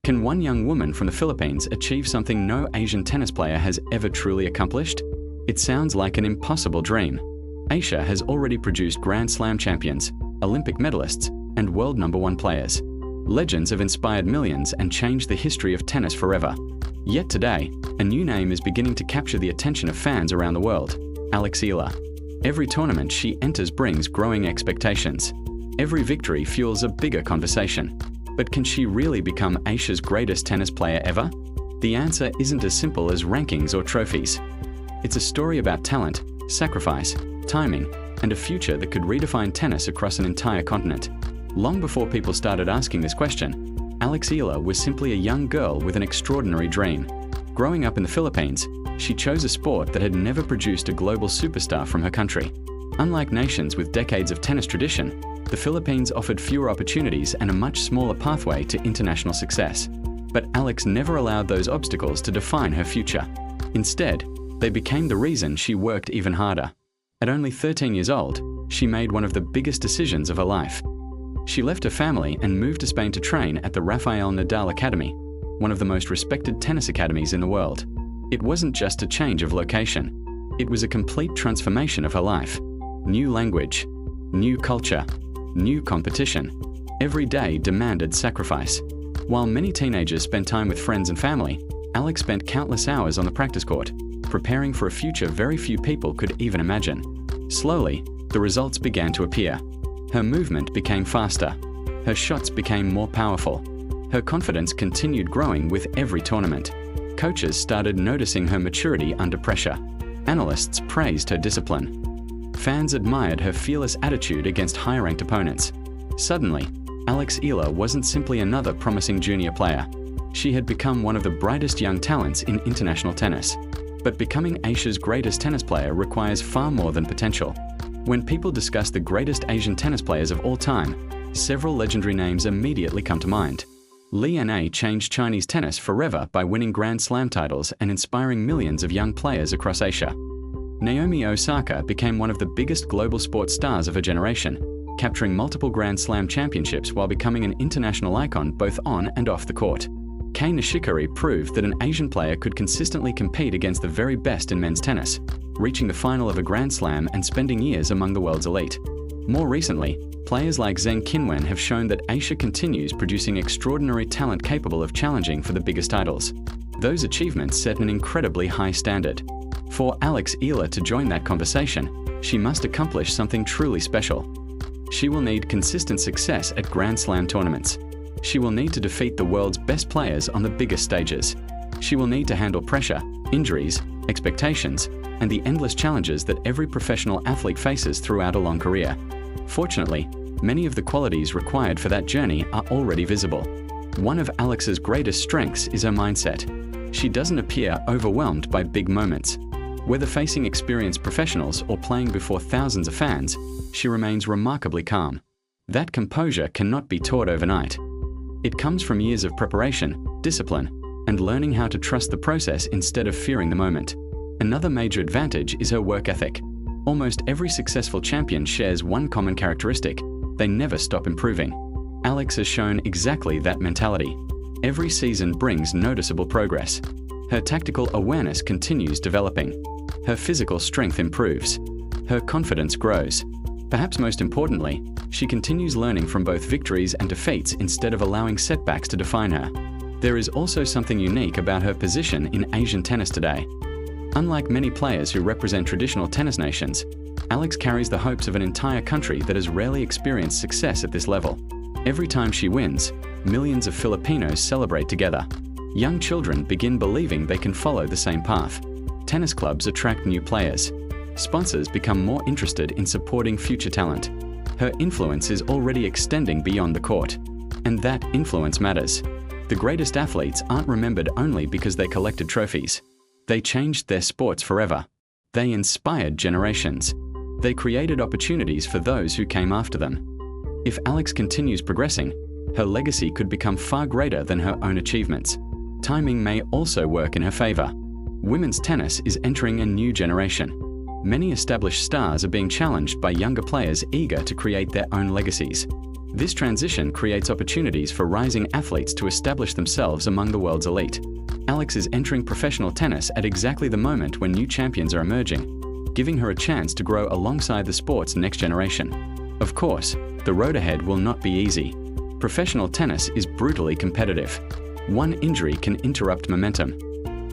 Can one young woman from the Philippines achieve something no Asian tennis player has ever truly accomplished? It sounds like an impossible dream. Asia has already produced Grand Slam champions, Olympic medalists, and world #1 players. Legends have inspired millions and changed the history of tennis forever. Yet today, a new name is beginning to capture the attention of fans around the world: Alex Eala. Every tournament she enters brings growing expectations. Every victory fuels a bigger conversation. But can she really become Asia's greatest tennis player ever? The answer isn't as simple as rankings or trophies. It's a story about talent, sacrifice, timing, and a future that could redefine tennis across an entire continent. Long before people started asking this question, Alex Eala was simply a young girl with an extraordinary dream. Growing up in the Philippines, she chose a sport that had never produced a global superstar from her country. Unlike nations with decades of tennis tradition, the Philippines offered fewer opportunities and a much smaller pathway to international success. But Alex never allowed those obstacles to define her future. Instead, they became the reason she worked even harder. At only 13 years old, she made one of the biggest decisions of her life. She left her family and moved to Spain to train at the Rafael Nadal Academy, one of the most respected tennis academies in the world. It wasn't just a change of location. It was a complete transformation of her life. New language, new culture, new competition. Every day demanded sacrifice. While many teenagers spent time with friends and family, Alex spent countless hours on the practice court, preparing for a future very few people could even imagine. Slowly, the results began to appear. Her movement became faster. Her shots became more powerful. Her confidence continued growing with every tournament. Coaches started noticing her maturity under pressure. Analysts praised her discipline. Fans admired her fearless attitude against high-ranked opponents. Suddenly, Alex Eala wasn't simply another promising junior player. She had become one of the brightest young talents in international tennis. But becoming Asia's greatest tennis player requires far more than potential. When people discuss the greatest Asian tennis players of all time, several legendary names immediately come to mind. Eala changed Chinese tennis forever by winning Grand Slam titles and inspiring millions of young players across Asia. Naomi Osaka became one of the biggest global sports stars of her generation, capturing multiple Grand Slam championships while becoming an international icon both on and off the court. Kei Nishikori proved that an Asian player could consistently compete against the very best in men's tennis, reaching the final of a Grand Slam and spending years among the world's elite. More recently, players like Zheng Qinwen have shown that Asia continues producing extraordinary talent capable of challenging for the biggest titles. Those achievements set an incredibly high standard. For Alex Eala to join that conversation, she must accomplish something truly special. She will need consistent success at Grand Slam tournaments. She will need to defeat the world's best players on the biggest stages. She will need to handle pressure, injuries, expectations, and the endless challenges that every professional athlete faces throughout a long career. Fortunately, many of the qualities required for that journey are already visible. One of Alex's greatest strengths is her mindset. She doesn't appear overwhelmed by big moments. Whether facing experienced professionals or playing before thousands of fans, she remains remarkably calm. That composure cannot be taught overnight. It comes from years of preparation, discipline, and learning how to trust the process instead of fearing the moment. Another major advantage is her work ethic. Almost every successful champion shares one common characteristic: they never stop improving. Alex has shown exactly that mentality. Every season brings noticeable progress. Her tactical awareness continues developing. Her physical strength improves. Her confidence grows. Perhaps most importantly, she continues learning from both victories and defeats instead of allowing setbacks to define her. There is also something unique about her position in Asian tennis today. Unlike many players who represent traditional tennis nations, Alex carries the hopes of an entire country that has rarely experienced success at this level. Every time she wins, millions of Filipinos celebrate together. Young children begin believing they can follow the same path. Tennis clubs attract new players. Sponsors become more interested in supporting future talent. Her influence is already extending beyond the court. And that influence matters. The greatest athletes aren't remembered only because they collected trophies. They changed their sports forever. They inspired generations. They created opportunities for those who came after them. If Alex continues progressing, her legacy could become far greater than her own achievements. Timing may also work in her favor. Women's tennis is entering a new generation. Many established stars are being challenged by younger players eager to create their own legacies. This transition creates opportunities for rising athletes to establish themselves among the world's elite. Alex is entering professional tennis at exactly the moment when new champions are emerging, giving her a chance to grow alongside the sport's next generation. Of course, the road ahead will not be easy. Professional tennis is brutally competitive. One injury can interrupt momentum.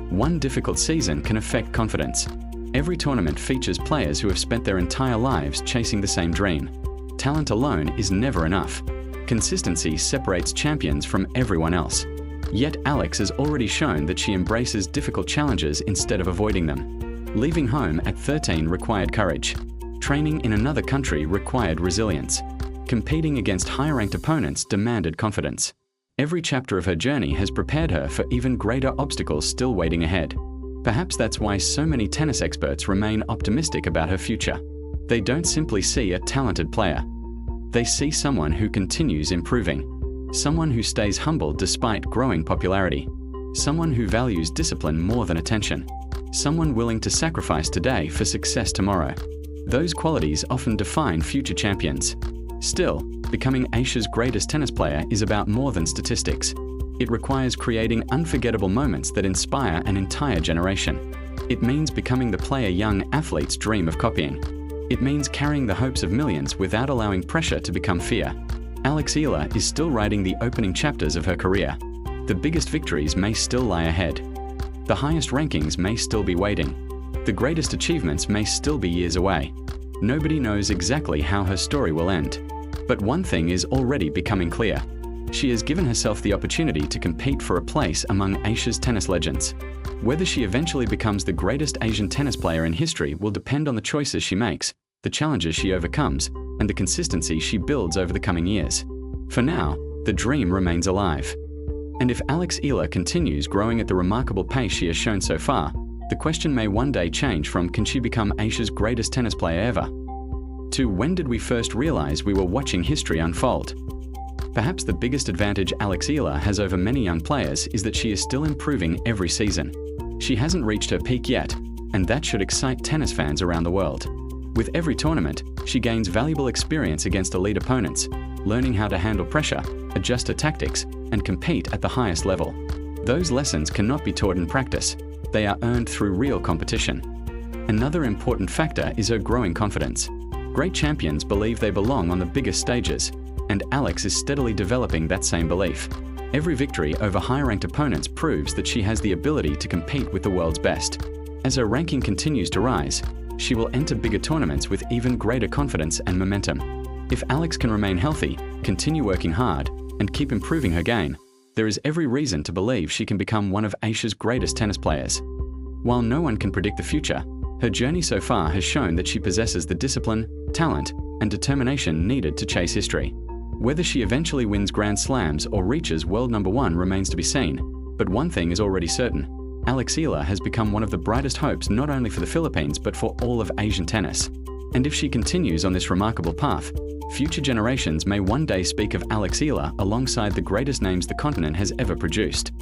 One difficult season can affect confidence. Every tournament features players who have spent their entire lives chasing the same dream. Talent alone is never enough. Consistency separates champions from everyone else. Yet Alex has already shown that she embraces difficult challenges instead of avoiding them. Leaving home at 13 required courage. Training in another country required resilience. Competing against higher-ranked opponents demanded confidence. Every chapter of her journey has prepared her for even greater obstacles still waiting ahead. Perhaps that's why so many tennis experts remain optimistic about her future. They don't simply see a talented player. They see someone who continues improving. Someone who stays humble despite growing popularity. Someone who values discipline more than attention. Someone willing to sacrifice today for success tomorrow. Those qualities often define future champions. Still, becoming Asia's greatest tennis player is about more than statistics. It requires creating unforgettable moments that inspire an entire generation. It means becoming the player young athletes dream of copying. It means carrying the hopes of millions without allowing pressure to become fear. Alex Eala is still writing the opening chapters of her career. The biggest victories may still lie ahead. The highest rankings may still be waiting. The greatest achievements may still be years away. Nobody knows exactly how her story will end. But one thing is already becoming clear. She has given herself the opportunity to compete for a place among Asia's tennis legends. Whether she eventually becomes the greatest Asian tennis player in history will depend on the choices she makes, the challenges she overcomes, and the consistency she builds over the coming years. For now, the dream remains alive. And if Alex Eala continues growing at the remarkable pace she has shown so far, the question may one day change from can she become Asia's greatest tennis player ever, to when did we first realize we were watching history unfold? Perhaps the biggest advantage Alex Eala has over many young players is that she is still improving every season. She hasn't reached her peak yet, and that should excite tennis fans around the world. With every tournament, she gains valuable experience against elite opponents, learning how to handle pressure, adjust her tactics, and compete at the highest level. Those lessons cannot be taught in practice. They are earned through real competition. Another important factor is her growing confidence. Great champions believe they belong on the biggest stages, and Alex is steadily developing that same belief. Every victory over high-ranked opponents proves that she has the ability to compete with the world's best. As her ranking continues to rise, she will enter bigger tournaments with even greater confidence and momentum. If Alex can remain healthy, continue working hard, and keep improving her game, there is every reason to believe she can become one of Asia's greatest tennis players. While no one can predict the future, her journey so far has shown that she possesses the discipline, talent, and determination needed to chase history. Whether she eventually wins Grand Slams or reaches world number 1 remains to be seen, but one thing is already certain. Alex Eala has become one of the brightest hopes not only for the Philippines but for all of Asian tennis. And if she continues on this remarkable path, future generations may one day speak of Alex Eala alongside the greatest names the continent has ever produced.